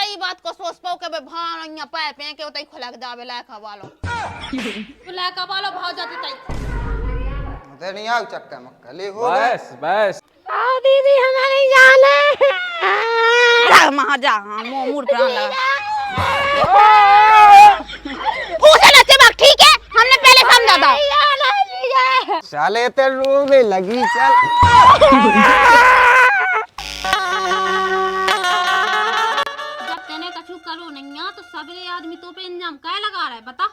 ई बात को सोच पाओ के भान पाए पे के उतई खुला के दावे लायका वालो भाव जाती तई ते नहीं आग चक्का मक्का ले हो गए बस आ दीदी हमें नहीं जाना वहां जा मुंह प्राण लगा पूछे ना चिपक ठीक है हमने पहले समझा था साले ते रोवे लगी चल जब तेने कछु करो नहीं तो सबरे आदमी तो पे इंजाम काय लगा रहा है बता।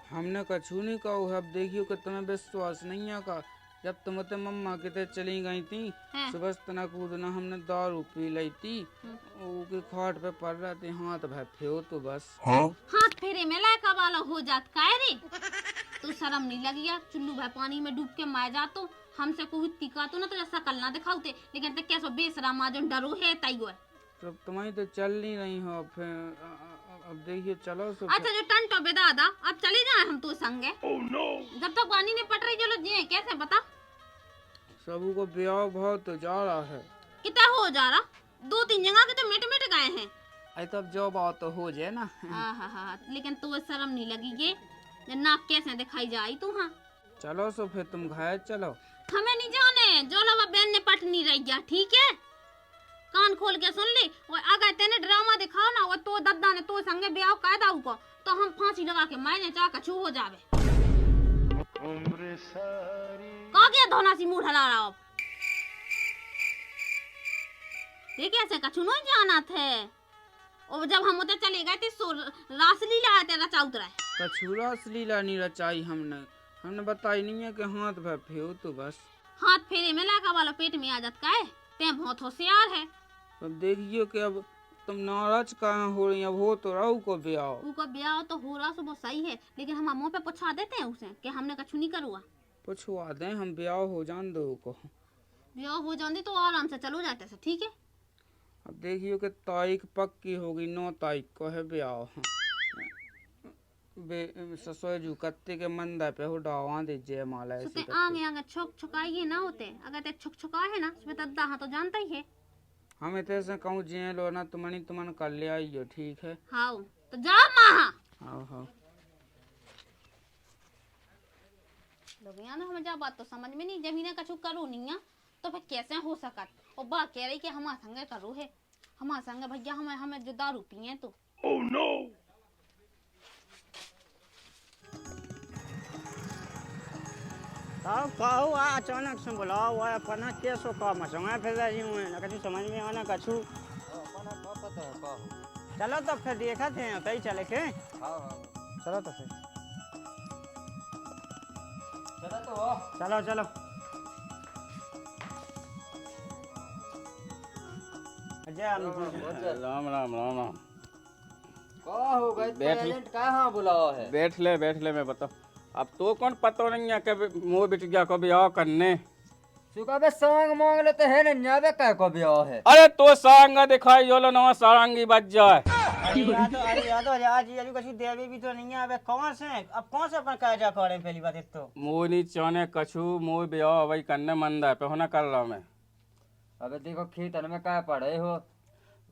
हमने कछु नहीं कहा। अब देखियो कि तुम्हें विश्वास नहीं है का। जब तुम ते मम्मा किते चली गई थी सुबह तना कूदना हमने दारू पी ली थी के खाट पे पड़ रहे थे हाथ भाई फेो तो बस हाथ फेरे में लायका वाला हो जात काय रे तू शर्म नहीं लगिया चुल्लू भाई पानी में डूब के मार जा तो हमसे कोई टिका तो ना तो ऐसा कल ना दिखाते लेकिन ते कैसो बेशरम आ जो डरो है ताई गो तो तुम्हारी तो चल नहीं रही हो फिर अब देखिए चलो सो अच्छा जो टंटो बे दादा अब चले जाए हम तो संगे जब तक पानी नहीं पट रही चलो जी कैसे बता सबू को ब्याह बहुत तो जा रहा है कितना हो जा रहा 2-3 जगह के तो मिट गए हैं अरे तब जो बात तो हो जाए ना हाँ लेकिन तू शर्म नहीं लगी ये नाक कैसे दिखाई जाई तू हाँ चलो सो फिर तुम घर चलो हमें नहीं जाने जो लवा बहन ने पट नहीं रही गया ठीक है कान खोल के सुन ली और अगर तेने ड्रामा दिखाओ ना और तो दद्दा ने तो संगे ब्याह कर दाऊ को तो हम फांसी लगा के मायने चाह कछु हो जावे का गया धोना सी मुंह ढला रहा अब देखिए ऐसे कछु नहीं जाना थे और जब हम उधर चले गए थे सो रासलीला तेरा चाउतरा कछु रासलीला नहीं रचाई हमने बताई नहीं है कि हाथ भाई फेो तो बस हाथ फेरे में लगा वाला पेट में आ जाता है ते बहुत होशियार है अब देखियो कि अब तुम नाराज कहाँ हो रही अब हो तो रहू को ब्याह तो हो रहा सुबह सही है लेकिन हम मुंह पे पूछा देते हैं उसे कि हमने कछु नहीं करुआ पूछवा दें हम ब्याह हो जान दो को ब्याह हो जाती तो आराम से चलो जाते से ठीक है अब देखियो कि तारीख पक्की होगी 9 तारीख को है ब्याह ससुरजू कत्ते के मंदा पे हो डावा दे जय माला ऐसे आगे छुक छुकाइए ना होते अगर ते छुक छुका है ना उसमें दद्दा हाँ तो जानता ही है हम इतने से कहूँ जे लो ना तुमन कर ले आइयो ठीक है हाँ तो जा माँ हाँ लोग यहाँ हमें जा बात तो समझ में नहीं जब इन्हें कछु करो नहीं है तो फिर कैसे हो सकत और बात कह रही कि हमारे संगे करो है हमारे संगे भैया हमें जो दारू पिए तो oh, no! कहू अचानक से बुलाओ वो अपना कैसो काम संगे फिर रही हूँ ना कछु समझ में आना कछु चलो तो फिर देखा थे कहीं चले के चलो तो फिर चलो चलो राम राम राम राम हो गए कहाँ बुलाओ है बैठ ले मैं बता अब तो कौन पता नहीं है कि मुँह बिट गया को ब्याह करने सुबह सांग मांग लेते हैं ना क्या को ब्याह है अरे तो सांग दिखाई जो लो नवा सारंगी बज जाए आज कछु देवी भी तो नहीं है अबे कौन से अब कौन से अपन काजा करे पहली बात एक तो मुँह नहीं चाहने कछु मुँह ब्याह वही करने मंदा है पे होना कर रहा मैं अबे देखो खेतन में क्या पड़े हो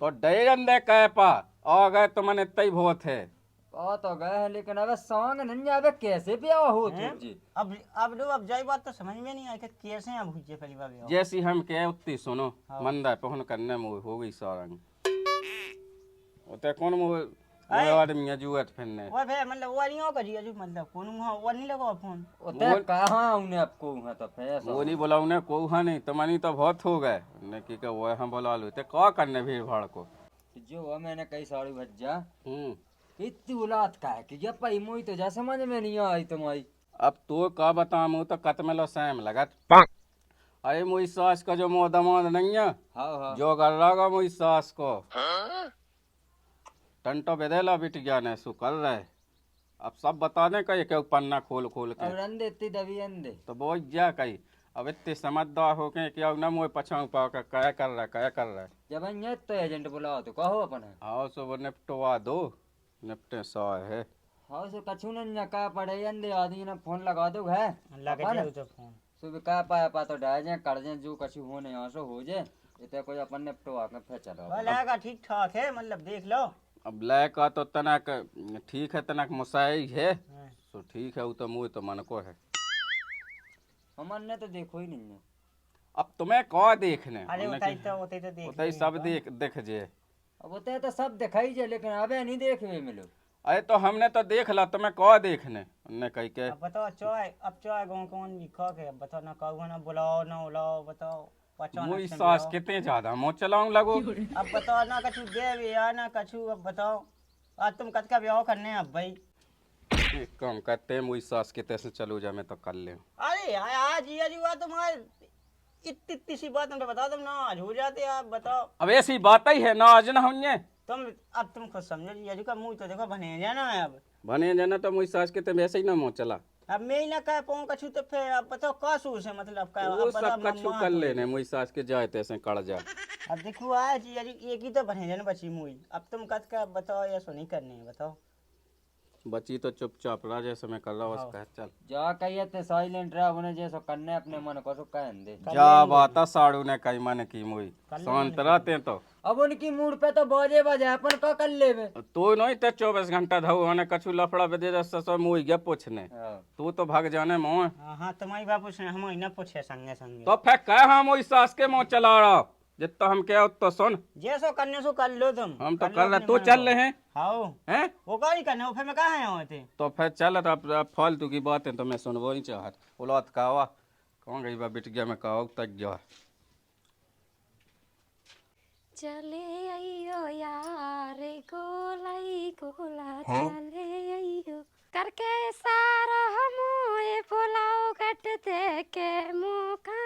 तो डे अंदे कह पा और गए तो मन इतना ही बहुत है तो गए हैं लेकिन अबे सांग नहीं अबे कैसे ब्याह हो जी अब जाई बात तो समझ में नहीं आई कि कैसे अब हुई पहली बार ब्याह जैसी हम कहे उतनी सुनो मंदा पे होना करने मुँह हो गई सारंग उते कौन मुँह आदमी है जुएट फिरने वो भाई मतलब वो नहीं होगा जी अजू मतलब कौन वो नहीं लगा फोन उते कहाँ उन्हें आपको है तो पैसा वो नहीं बोला उन्हें को है नहीं तो मनी तो बहुत हो गए ने की के वो हम बोला लो ते का करने भीड़ भाड़ को जो मैंने कई सारी भज्जा इतनी औलाद का है कि जब पाई मोई तो जा समझ में नहीं आई तुम्हारी अब तो का बताऊं तो कत में लो सैम लगत अरे मोई सास का जो मोह दमाद नहीं है जो कर रहा मोई सास को टंटो बेदेला बिट गया ने सु कर रहे अब सब बताने का ये पन्ना खोल के अब रंदे इतनी दबी अंदे तो बोल जा कही अब इतने समझदार हो के क्या ना मोह पछाऊ पा कर क्या कर रहा है जब ये तो एजेंट बुलाओ तो कहो अपन हाँ सो वो निपटवा दो निपटे सौ है हाँ सो कछु न का पड़े अंदे आदमी ने फोन लगा दो है लगा दे तो फोन सुबह का पाया पा तो डाल जाए कर जाए जो कछु होने यहाँ से हो जाए इतने कोई अपन निपटवा के फिर चलो। लगा ठीक ठाक है, मतलब देख लो। अब लय का तो तनक ठीक है, तनक मुसाई है तो ठीक है, वो तो मुँह तो मन को है। हमन ने तो देखो ही नहीं है। अब तुम्हें कौ देखने अरे उताई तो देख उतई सब देख जे। अब होते तो सब दिखाई जाए, लेकिन अबे नहीं देखे मिलो। अरे तो हमने तो देख ला, तुम्हें कौ देखने उनने कही के। अब बताओ चाय, अब चाय गाँव कौन भी खा के, अब बताओ ना कहूँ ना बुलाओ ना उलाओ, बताओ मुई सास कितने ज्यादा मुँह चलाऊं लगो। अब बताओ ना कछु दे भी या ना कछु, अब बताओ आज तुम कद का ब्याह करने हैं अब भाई। एक काम करते हैं, मुई सास के तैसे चलो जा, मैं तो कर ले। अरे आज ये हुआ तुम्हारे इतनी सी बात तुम बता, तुम ना आज हो जाते आप बताओ। अब ऐसी बात ही है ना, आज ना होंगे तुम, अब तुम खुद समझो जी, यजू का मुंह तो देखो बने जाना है। अब बने जाना तो मुई सास के तो वैसे ही ना मुँह चला। अब मैं ही ना कह पाऊँ कछु तो फिर अब बताओ का सूस है, मतलब क्या वो सब कछु कर लेने, मुई सास के जाए तैसे कड़ जा। अब देखो आज यजू एक ही तो बने जाने बची मुई, अब तुम कद का बताओ या सो नहीं करने है बताओ। बची तो चुपचाप रहा, जैसे मैं कर रहा हूँ उसका चल जा कहिए ते साइलेंट रहा, उन्हें जैसो करने अपने मन को सो कहन दे। जा बात साड़ू ने कई मन की मुई शांत रहते तो। अब उनकी मूड पे तो बाजे बजे अपन का कर ले बे। तू नहीं तो 24 घंटा धो होने कछु लफड़ा बदे जैसे मुई गया पूछने, तू तो भाग जाने मोह। हाँ तुम्हारी बात पूछने हम ही ना पूछे संगे संगे। तो फिर कह हम मुई सास के मुँह चला रहा, जितना हम क्या तो सुन। जैसो करने सो कर लो तुम। हम तो कर रहे, तू चल रहे हैं हाँ हैं? वो का नहीं करने, वो फिर मैं कहाँ आया होते। तो फिर चल, अब फालतू की बात है तो मैं सुनबो नहीं चाहत। औलाद कहा कौन गई बा बिट गया, मैं कहा तक जा। चले आइयो यार गोलाई गोला चले आइयो करके सारा हमोए बोलाओ गट दे के मुका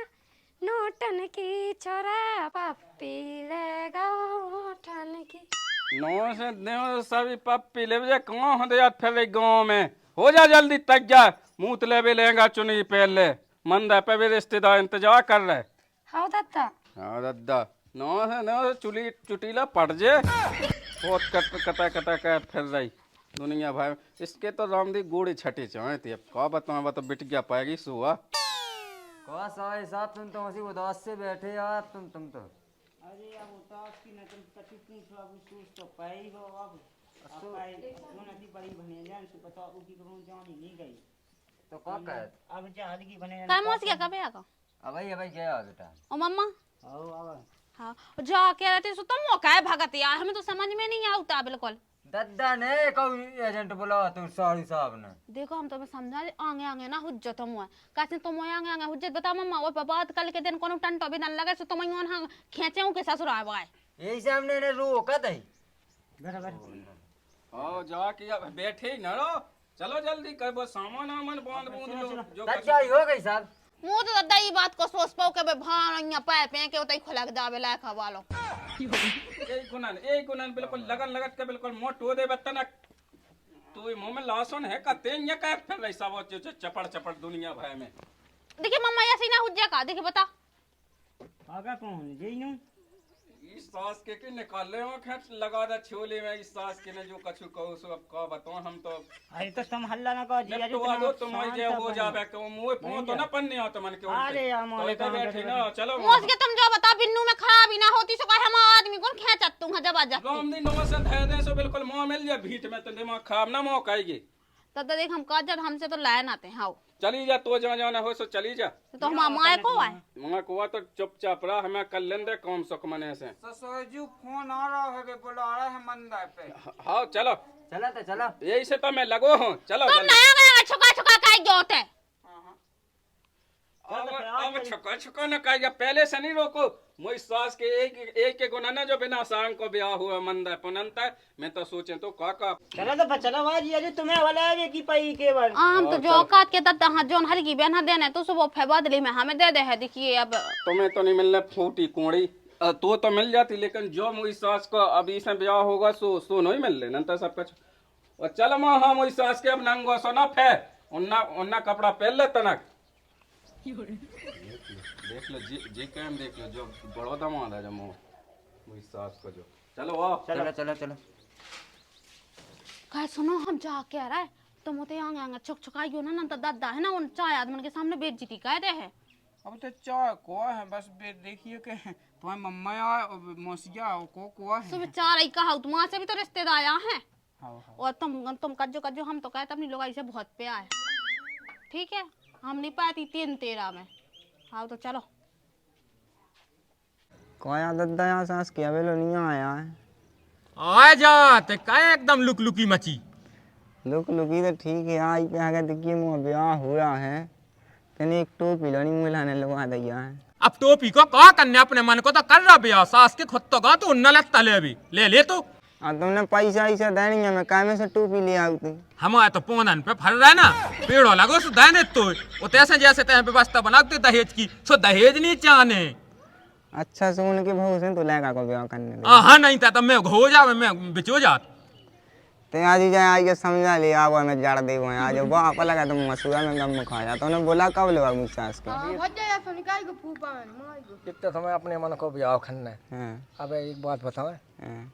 नोटन की छोरा पप्पी ले गाओ नोटन की। नौ से देव सभी पप्पी ले बजे कौन हो दे फिर गाँव में, हो जा जल्दी तक जा, मुँह ले भी लेगा चुनी पहले मंदा पे भी रिश्तेदार इंतजार कर रहे। हाँ दादा। हाँ दादा नौ से चुटीला पड़ जे बहुत कटा कटा कर फिर रही दुनिया भाई। इसके तो रामदी गोड़ी छठी चाहे थी, अब कहा बताऊँ तो बिट गया पाएगी सुहा। कहा साहब साहब तुम तो हंसी उदास से बैठे यार, तुम तो। अरे अब उतार की न तुम कछु पूछो, अब सूस तो पाई हो। अब पाई वो नदी बड़ी बने जान से बताओ, उकी कहूं जानी नहीं गई तो का कहत अब जहाज की बने काय मोस क्या कबे आका अब गया बेटा। ओ मम्मा आओ आओ हाँ जा के रहते सो तुम वो काय भगत यार, हमें तो समझ में नहीं आता बिल्कुल। दद्दा ने कोई एजेंट बुलावा तू साड़ी साहब ने। देखो हम तुम्हें समझा आगे आगे ना हुज्जत हम कैसे तुम आगे आगे हुज्जत बता मम्मा वो बात कल के दिन कोनो टंटो भी न लगे सो तुम योन हां खींचे के ससुर आवे यही सामने ने रोका दई बराबर। आओ जा के अब बैठे ही न रहो, चलो जल्दी कर वो सामान आमन बांध बूंद लो जो दद्दा हो गई साहब। मुंह तो दद्दा ई बात को सोच पाओ के भान यहाँ पैर पे के उतई खुलक जावे लायक वालो। एक गुनन बिल्कुल लगन लगत के बिल्कुल मोट हो दे बतना तू मुंह में लासन है का तेन ये का फिर रही सब चपड़ चपड़ दुनिया भय में। देखिए मम्मा ऐसे ना हुज्जा का देखिए बता आगा कौन जेनू इस सास के निकाले हो खट लगा दे छोले में, इस सास के ने जो कछु कहो सो अब का बताऊं हम तो। अरे तो तुम हल्ला ना करो जी, तो आ दो तुम जे हो जावे के मुंह पो तो ना पन्ने हो तो मन के अरे यार मोले तो बैठे ना चलो मोस के तुम जो बता बिन्नू में खराबी ना होती सो हम आदमी कौन खेचत तू जब जा राम दिन नौ से धै दे सो बिल्कुल मुंह मिल जा भीत में तो दिमाग खराब ना मौका आएगी। तब देख हम काजर हमसे तो लाए नाते हां चली जा तो जहाँ जाना हो सो चली जा। तो हम माए को आए मां को तो चुपचाप रहा, हमें कर लेंदे काम सुख मने से। ससुरजी फोन आ रहा है, बुला रहा है मंदा पे। हाँ चलो चला तो चला यही से तो मैं लगो हूँ, चलो तुम नया नया छुका छुका काई जोते अब छुका छुका न कहेगा, पहले से नहीं रोको। मोई सास के एक के गुना ना जो बिना सांग को ब्याह हुआ मंदा पुनंता मैं तो सोचे तो काका चलो तो चलो आज ये तुम्हें वाला है की पई केवल आम तो जो औकात के दत्ता हां जोन हर की बहना देने तो सुबह फे बदली में हमें दे दे है। देखिए अब तुम्हें तो नहीं मिलने फूटी कोड़ी तो मिल जाती, लेकिन जो मोई सास को अब इसे ब्याह होगा सो नहीं मिल लेना तो सब कुछ। और चल मां हाँ मोई सास के अब नंगो सो ना फे उन्ना कपड़ा पहन ले तनक देख लो जी कैम देख लो जो बड़ो दमाद है जो मोई सास को जो। चलो आओ चला चला चला कह सुनो हम जा के आ रहा है तो मोते आंगे आंगे छुक छुकाइयो ना तो दद्दा है ना उन चाय आदमी के सामने बेइज्जती कह दे है। अब तो चाय को है बस देखिए के तुम्हारी मम्मा आए और मौसिया को है सुबह 4 ही कहा तुम वहां से भी तो रिश्तेदार आए हैं। हाँ। और तुम कज्जो हम तो कहते अपनी लोगाई से बहुत प्यार है। ठीक है, हम नहीं पाती 3-13 में। हाँ तो चलो। कोया दद्दा यहाँ सांस किया बेलो नहीं आया है। आ जाते का एकदम लुक लुकी मची। लुकी तो ठीक है, आई पे आगे देखिए मुँह ब्याह हुआ है, तेने एक टोपी लड़ी मुलाने लगवा दिया है। अब टोपी को कहा करने अपने मन को तो कर रहा बिया सास के खुद तो गा तो न लगता ले अभी ले तो। और तुमने पैसा ऐसा देनी है, मैं काय में से टोपी ले आई थी। हमारे तो पोनन पे फल रहा है ना पेड़ो लगो सो देने तो तैसे जैसे तैसे व्यवस्था बनाते दहेज की सो दहेज नहीं चाहने। अच्छा सोन के भाव से तो लगा को ब्याह करने दे। हाँ नहीं था तब मैं हो जा मैं बिचो जात। ते आज ही जाए आइए समझा लिया वो मैं जड़ दे वो आज वो आप लगा तुम मसूरा में गम खाया तो उन्होंने बोला कब लगा मुझ सास के। तो तुम्हें अपने मन को ब्याह करना है। हां अब एक बात बताओ,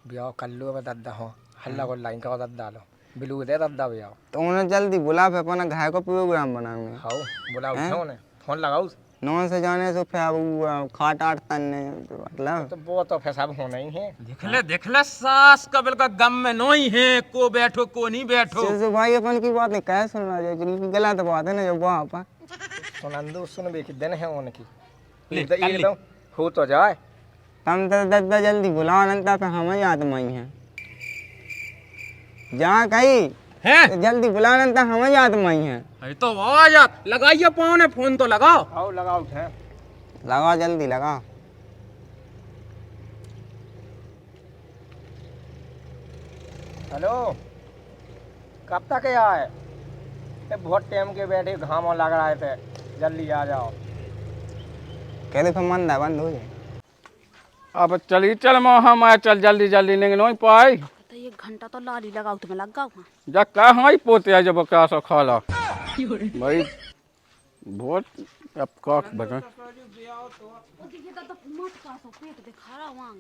ब्याह कर लो अब दद्दा हो हल्ला को लाइन का दद्दा लो बिलू दे दद्दा ब्याह तो उन्हें जल्दी बुला फिर अपना घर को प्रोग्राम बनाऊंगे। हां बुलाओ क्यों ने फोन लगाओ नौ से जाने से फिर अब खाट आट तन्ने मतलब तो वो तो फिर सब होना ही है। देख ले सास कबल का गम में नहीं है को बैठो को नहीं बैठो। से भाई अपन की बात नहीं कह सुनना जो कि गलत बात है ना जो वहां पर सुनंदो सुन बे कि दिन है उनकी ये तो हो तो जाए। तम तो दद्दा जल्दी बुलाओ अनंता पे हम याद मई है जहाँ कही हैं तो जल्दी बुलाओ अनंता हम याद मई है। अरे तो आ जा लगाइए पाँव ने फोन तो लगाओ। आओ लगाओ है लगाओ जल्दी लगाओ। हेलो कब तक आए? बहुत टाइम के बैठे घाम लग रहा थे, जल्दी आ जाओ। कह दे फिर मंदा बंद हो जाए। अब चली चल हम आए चल जल्दी जल्दी नहीं नहीं पाई तो 1 घंटा तो लाली लगाओ तुम्हें लग गया जा का हाई पोते जब क्या सो खाला भाई बहुत अब का बता पेट दिखा रहा वहां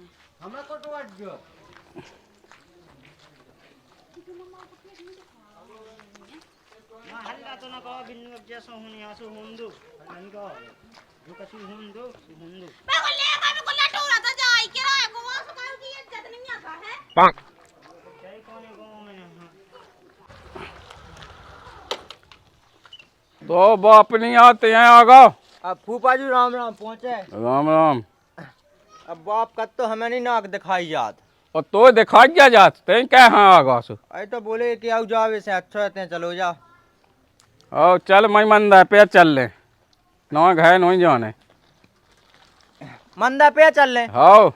हमें को तो जो हल्ला तो ना कहो बिन्नु अब जैसा होने आसो हुंदो नहीं कहो जो कछु हुंदो हुंदो मैं को लटो रहा था जाई के रहा को वहां से कहो कि इज्जत नहीं आता है। कई कोने गांव में तो बाप नहीं आते हैं आगा। अब फूफा जी राम राम पहुँचे। राम राम। अब बाप का तो हमें नहीं नाक दिखाई याद और तो दिखा क्या जात ते क्या हाँ आगा सो अरे तो बोले कि आओ जाओ वैसे अच्छा रहते हैं चलो जाओ। और चल मैं मंदा पे चल ले ना घाय नहीं जाने मंदा पे चल ले। हाँ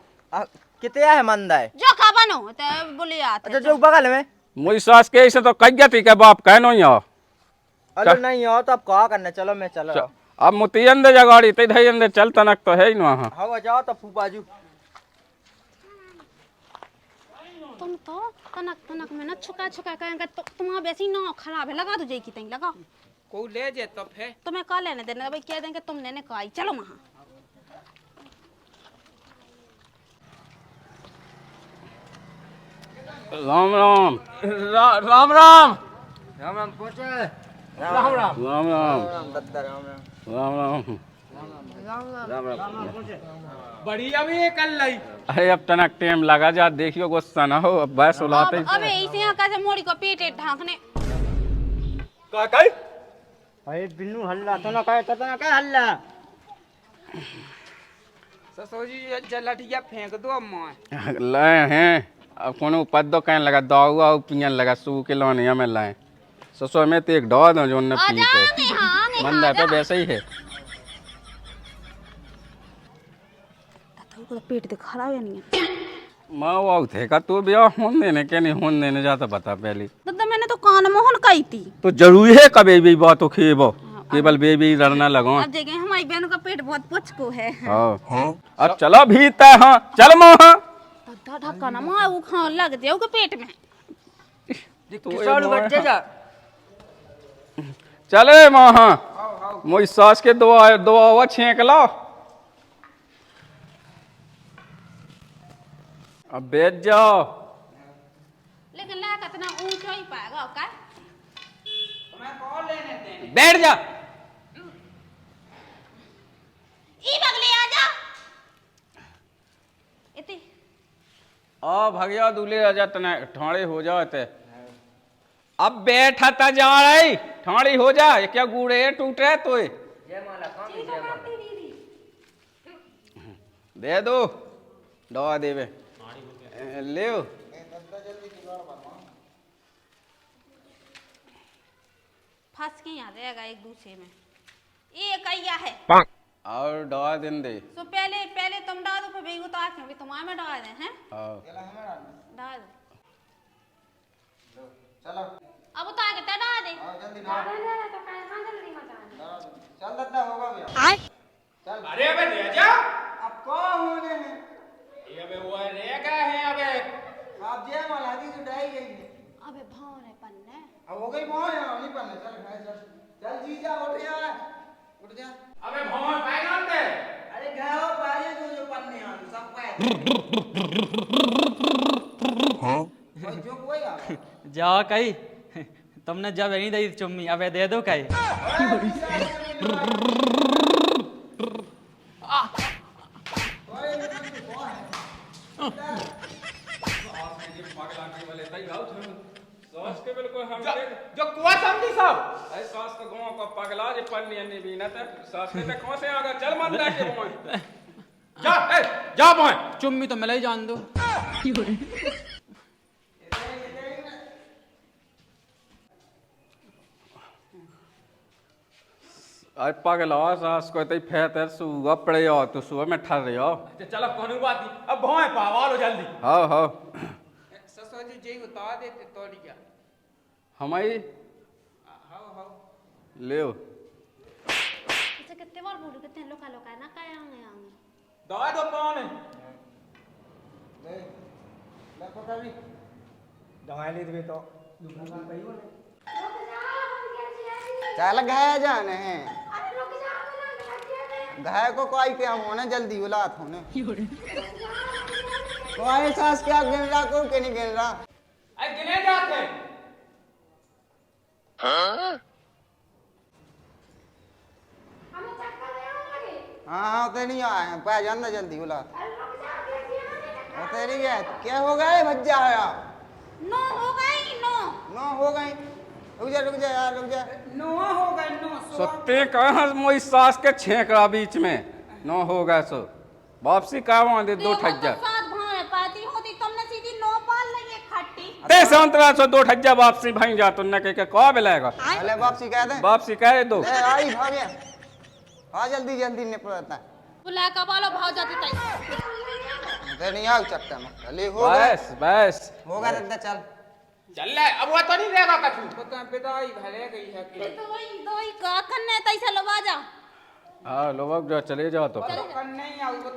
कितने है मंदा है? जो खा बनो तो बोले आते अच्छा जो बगल में मुझी सास के ऐसे तो कह थी के बाप कह नहीं आओ। अरे नहीं आओ तो अब कहा करने चलो मैं चलो। अब मुती अंदर जगाड़ी ते धई अंदर चल तनक तो है ही ना। हाँ जाओ तो फूफा जी। तुम तो तनक में ना छुका कहेंगे तो तुम्हारा वैसी ना खराब है लगा दो जाई की तई लगा को ले जे तो फिर तुम्हें कह लेने देना भाई कह देंगे तुमने ने कहा चलो वहां। राम राम राम राम राम राम पहुँचे। राम राम राम राम दद्दा राम राम। राम राम। बढ़िया भी कर लाई। अरे अब तनक टाइम लगा जा देखियो गुस्सा ना हो अब बस उलाते अबे इसे यहाँ कैसे मोड़ी को पेटे ढांकने का कई अरे बिन्नु हल्ला तो ना कहे हल्ला ससुर जी जलाठिया फेंक दो अम्मा। लाए हैं अब कोनो पद्दो कहने लगा दाऊ आऊ पियन लगा सू के लोनिया में लाए ससुर में तो एक डॉ दो जो न पी के मंदा पे वैसे ही है। तो पेट दिखा रहा है नहीं माँ वाऊ थे का तू ब्याह होन देने के नहीं होन देने जाता बता पहले दादा मैंने तो कान मोहन कही थी तो जरूरी है कभी भी बात तो खेबो केवल बेबी लड़ना लगो। अब देखें हमारी बहनों का पेट बहुत पुचको है। हाँ अब चलो भीतर हाँ चल माँ दादा ढक्का ना माँ वो खा लग जाओ के पेट में किसाड़ू बच्चे जा चले माँ हाँ मोई सास के दुआ छेक लो अब बैठ जाओ। लेकिन ला कितना ऊंचा ही पाएगा का बैठ जा ई बगले आ जा इते आ भगया दूल्हे आ जाते ठाणे हो जाते अब बैठा था जा रही ठाणी हो जा ये क्या गुड़े टूट रहे तो दे दो दवा देवे ले फंस के यहाँ रहेगा एक दूसरे में ये कैया है और दवा दिन दे तो पहले पहले तुम डाल दो फिर बेगू तो आके तुम्हारे में डाल दे हैं हाँ डाल दो चलो अब तो आके ते डाल दे जल्दी तो कहाँ जल्दी मचा चल दद्दा होगा भैया चल अरे अबे ले जा अब कौन होने हैं ये अबे वो रह गए हैं अबे आप जय मालादी जुटाई गई है अबे भाव रे पन्ने अब हो गई मोह है नहीं पन्ने चल खाए चल चल जीजा उठ जा अबे भवन पाए ना दे अरे गाओ पाए जो पन्ने आ सब पाए हां कोई जो कोई आ जा कही तुमने जब नहीं दी चुम्मी अबे दे दो कही सास के बिल्कुल हम जो कुआ समझी सब ऐ सास का गांव का पगला जे पन्नी अन्नी भी ना सास के कौन से आ गया चल मन ला के मोय जा मोय चुम्मी तो मिला ही जान दो आई पगला सास को तई फेत है सुबह पड़े हो तो सुबह में ठर रहे हो चलो कोनो बात नहीं अब भवन पावा लो जल्दी हाँ ससुर जी जी उतार देते तोड़ी क्या हमारी ले इसे कितने बार बोलूं कितने लोका लोका ना काय आंगे दवा दो कौन है ले पता भी दवाई ले दे तो चल गए जाने हैं अरे रुक जा घाय को कोई क्या होने जल्दी बुलात होने कोई सास क्या गिन रहा को के नहीं गिन रहा अरे गिने जाते हमें चक्कर नहीं आने लगे हाँ उते नहीं आए हैं पै जाना जल्दी बुला अरे रुक जा कैसी उते नहीं गए क्या हो गए भज्जा है नो हो गई नो नो हो गई रुक जा यार रुक जा नोआ हो गई नो सत्ते कहाँ मोई सास के छेकड़ा बीच में नो हो गया सो वापसी कहाँ दे दो ठज्जा साथ भाव पाती होती तुमने सीधी नो पाल ली एक खट्टी ते संतरा सो दो ठज्जा वापसी भाई जा तुमने के कब मिलेगा अरे वापसी कह दे वापसी कह दो ए आई भागे आ जल्दी जल्दी निपटता बुला का बालो भाव जाती तई उते नहीं आओ चक्कर में ले हो गए बस बस होगा दद्दा चल चल ले अब वो तो नहीं रहेगा कछु पता विदाई भले गई है कि दोई का कन्ने तैसे लवा जा हाँ लोग जो चले जाओ तो कर नहीं आऊ तो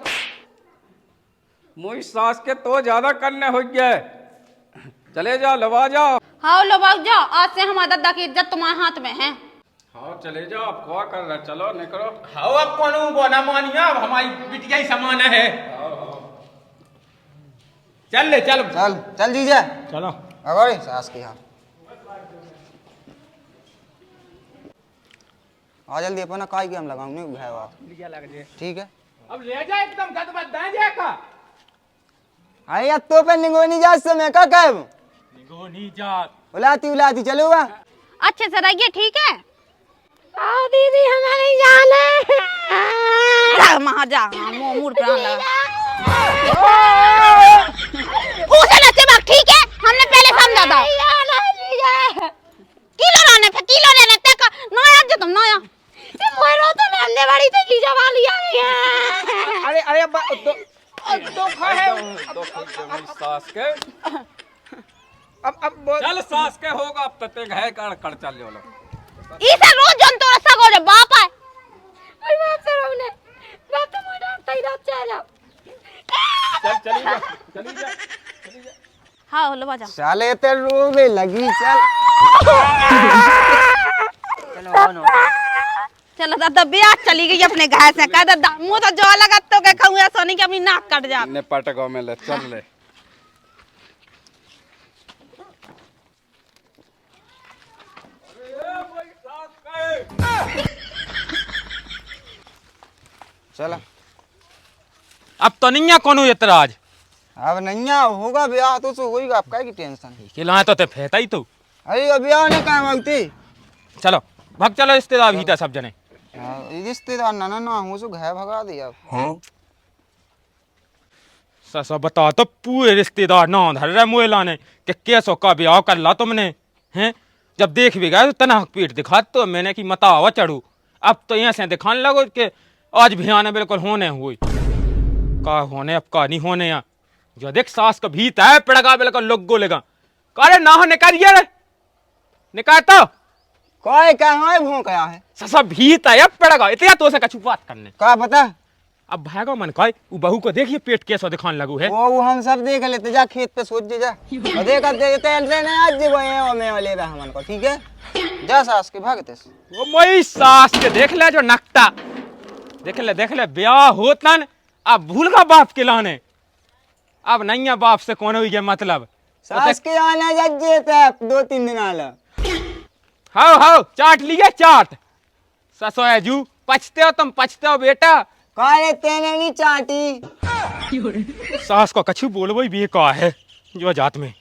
मोई सास के तो ज्यादा करने हो गया चले जाओ लवा जाओ हाँ लो भाग जाओ आज से हमारा दादा की इज्जत तुम्हारे हाथ में है हाँ चले जाओ अब क्या कर रहे चलो निकलो हाँ अब कोनो बोना मानिया अब हमारी बिटिया ही समान है चल ले चल चल चल जीजा चलो अगोरी सास की हाँ आ जल्दी अपना काई के हम लगाऊं नहीं भाई बात ठीक है अब ले जा एकदम गदबद दाएं जाएगा अरे यार तो पे निगोनी जा समय का कब निगो नहीं जात उलाती चलो बा अच्छे से रहिए ठीक है आओ दीदी हमें नहीं जाना वहाँ जा मुंह प्राण लगा उसे नचे बाग ठीक है हमने पहले समझा था किलो लेने तक नया जो तुम नया मोरो तो हमने बड़ी तो जीजा वाली आ गई है अरे अरे तो मोई सास के अब चल सास के होगा अब तते घाय कर चल लो इसे रोज जन तो रसा को जब बाप है ओए बाप से रोने बाप तो मोड़ा तई रात चला चली जा हाँ लो बाजा साले ते रोने लगी चल चलो दादा ब्याह चली गई अपने घर से कह दादा मुंह तो जो लगा तो के खाऊंगा सोनी की अपनी नाक कट जा निपट गो में ले चल ले चला। अब तो नहीं है कोनो एतराज। अब नहीं होगा ब्याह तो होगा, आप काय की टेंशन। खिलाए तो ते फेता ही तो। अरे अब ब्याह ने काम आती। चलो भाग चलो, रिश्तेदार भी था सब जने। रिश्तेदार ना ना हो सो घर भगा दिया। ससा बता तो पूरे रिश्तेदार ना धर रहे मुँह लाने कि कैसो का ब्याह कर ला तुमने हैं। जब देख भी गए तो तना पीठ दिखा तो मैंने कि मता आवा चढ़ू। अब तो यहाँ से दिखाने लगो कि आज भी आने बिल्कुल होने हुई का होने अब का नहीं होने यहाँ। जो देख सास का भीत है पड़गा बिल्कुल लोग गोलेगा करे ना हो निकालिए रे निकाल तो काय क्या है भों क्या है ससा भीत है अब पड़गा इतना तो से कछु बात करने का पता। अब भागो मन का वो बहू को देखिए पेट कैसा दिखाने लगू है। वो हम सब देख लेते, जा खेत पे सोच जा और देखा दे तेल से नहीं आज वो है मैं ले रहा हमन को, ठीक है। जा सास के भागते वो मोई सास के देख ले जो नकटा देख ले ब्याह होता न अब भूल का बाप के लाने। अब नहीं है बाप से कौन हुई मतलब सास के आना जज्जे तक 2-3 दिन आला। हाउ चाट लिए चाट ससोया जू पछते हो तुम पछते हो बेटा। काले तेने नहीं चाटी। सास को कछु बोलबो भी का है जो जात में।